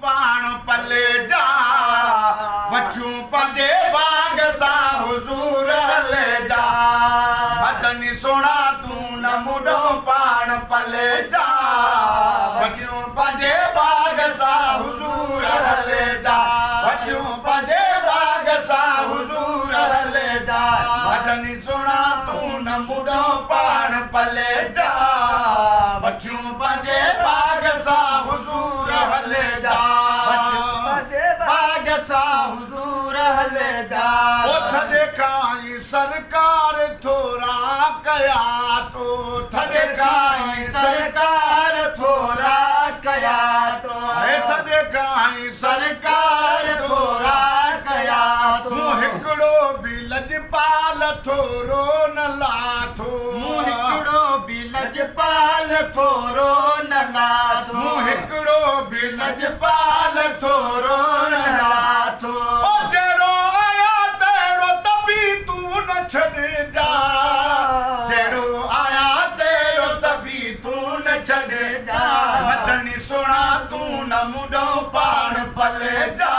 पाण पले जा वचूं पंजे बाग सा हुजूर हले जा मदनी सोना तू न मुडो पाण पले जा वचूं पंजे बाग सा हुजूर हले जा वचूं पंजे बाग सा हुजूर हले जा मदनी सोना तू न मुडो पाण पले जा वचूं पंजे बाग सा हुजूर हले जा बाग सा हुजूर हले जा थदे काई सरकार थोरा कया तो थदे काई सरकार थोरा कया तो थदे काई सरकार थोरा कया तो हिकड़ो भी लजपाल थोरो न लाथो हिकड़ो भी लजपाल थोरो न लाथो हिकड़ो भी लजपाल थोरो न लाथो जेड़ो आया तेड़ो तभी तू न छड़ जा जेड़ो आया तेड़ो तभी तू न छड़ जा मदनी सोना तू न मुडो पाण पले जा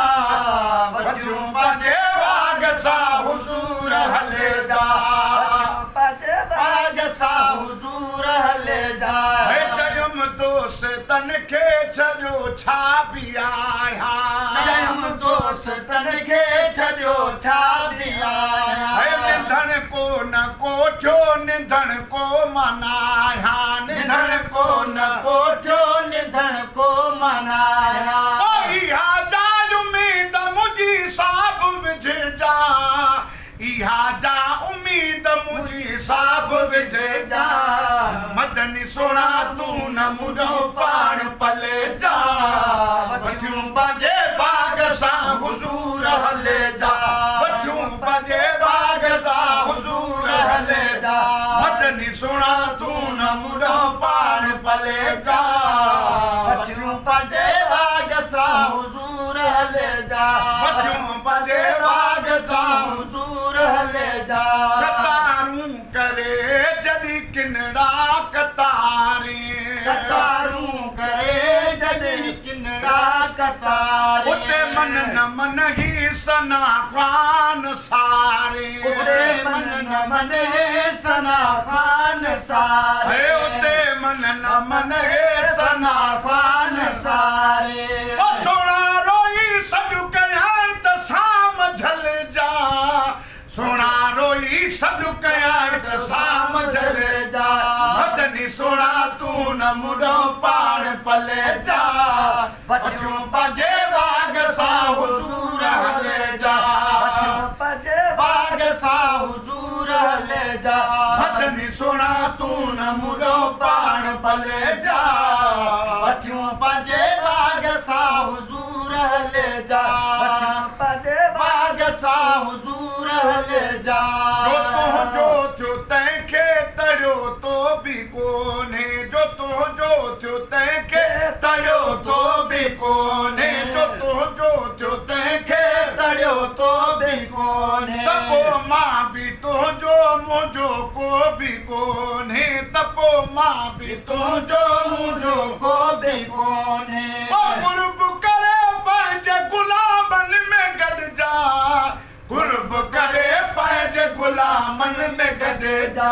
वचूं पंजे बाग सा हुजूर हले जा पंजे बाग सा हुजूर हले जा चयम दोस्तन खे छॾियो छा बि आया चयम दोस्तन खे छॾियो छा बि आया निधन को न कोठियो निधन को मनाया निधन को न कोठियो निधन को मनाया इहा जा उम्मीद मुंहिंजी साब विझ जा इहा जा उम्मीद मुंहिंजी साब विझ जा मदनी सोना तू न मुडो पाण पले जा वचूं पंजे बाग सा हुजूर हले जा वचूं पंजे बाग सा हुजूर हले जा मदनी सोना तू न मुडो पाण पले जा वचूं पंजे बाग सा हुजूर हले जा वचूं पंजे बाग सा हुजूर हले जा कतारूं करे जॾी किनड़ा कतारे कतारूं करे जॾी किनड़ा कतारे उते मन न मन ही सना खान सारे उते मन न मन हे सना खान सारे उते मन न मन हे सना खान सारे सोना रोई सॾु कयां त साम झल जा सोना रोई सॾु कयां त साम झल जा मदनी सोना तू न मुडो पाण पले जा वचूं पंजे बाग सा हुजूर हले जा वचूं पंजे बाग सा हुजूर हले जा मदनी सोना तू न मुडो पाण पले जा वचूं पंजे बाग सा हुजूर हले जा वचूं पंजे बाग सा हुजूर हले जा जो थियो तंहिंखे तड़ियो तो बि कोन्हे जो थियो तंहिंखे तड़ियो तो बि कोन्हे जो थियो तंहिंखे तड़ियो तो बि कोन्हे त पोइ मां बि तुंहिंजो मुंहिंजो को बि कोन्हे त पोइ मां बि तुंहिंजो मुंहिंजो को बि कोन्हे कुर्ब करे पंहिंजे गुलामनि में गॾिजा कुर्ब करे पंहिंजे गुलामनि में गॾिजा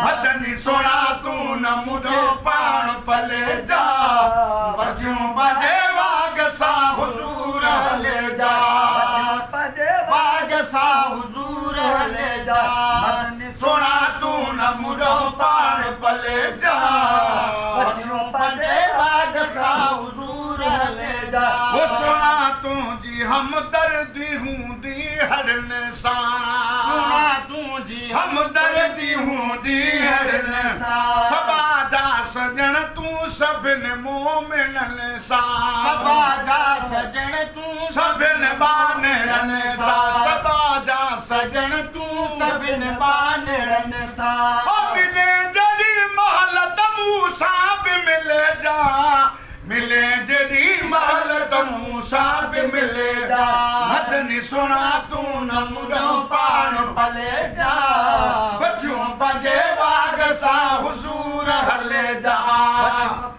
मदनी सोना तू न मुडो पाण पले जा वचूं पंजे बाग सा हुजूर हले जा पंजे बाग सा हुजूर हले जा मदनी सोना तू न मुडो पाण पले जा वचूं पंजे बाग सा हुजूर हले जा वो सोना तुंहिंजी हमदर्दी हूंदी हर इंसान सोना तुंहिंजी हमदर्दी हूंदी हर इंसान सबा जा सजण तूं सभिनि मोमिननि सां सबा जा सजण तूं सभिनि बानड़नि सां सबा जा सजण तूं सभिनि बानड़नि सां मिले जॾी महल त मूंसां बि मिले जा मिले जॾी महल त मूंसां बि मिले जा मदनी सोना तू न मुडो पाण पले जा वचूं पंजे बाग सा हुजूर हले जा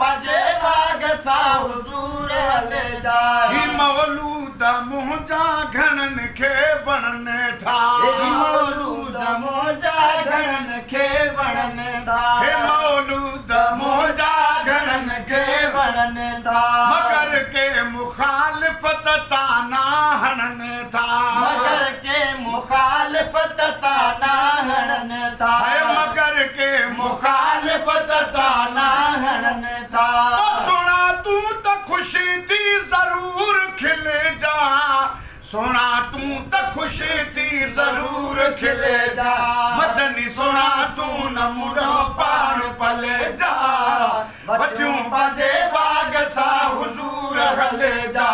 पंजे बाग सा हुजूर हले जा ही मौलूद मुंहिंजा घणनि खे वणनि था ही मौलूद मुंहिंजा घणनि खे वणनि था हे मौलूद मुंहिंजा घणनि खे वणनि था मगर के मुखालिफ़त ताना हणनि था मगर के मुखालिफ़त ताना हणनि था मगर के मुखालिफ़त ताना हणनि था सोना तू त ख़ुशी थी ज़रूर खिल जा सोना तू त ख़ुशी थी ज़रूर खिल जा मदनी सोना तू न मुड़ो पाण पले जा बच्चों पंहिंजे बाग सां हुज़ूर हले जा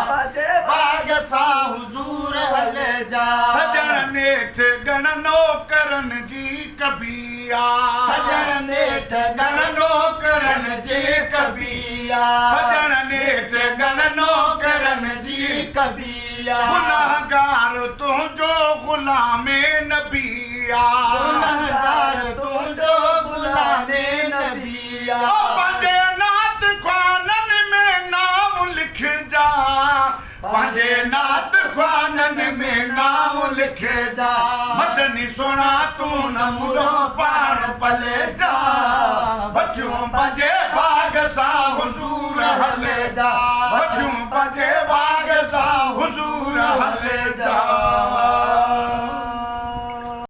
पंहिंजे बाग सां हुज़ूर हले जा सजण नेठ गण नौकरन जी कबिया सजण नेठ गण नौकरन जी कबिया सजण नेठ गण नौकरन जी कबिया गुनाहगार तुंहिंजो ग़ुलामे नबिया गुनाहगार तुंहिंजो ग़ुलामे नबिया पंहिंजे नात ख़्वाननि में नाम लिख जा पंहिंजे नात ख़्वाननि में नाम लिख जा मदनी सोना तू न मुड़ो पाण पले जा बच्चों पंहिंजे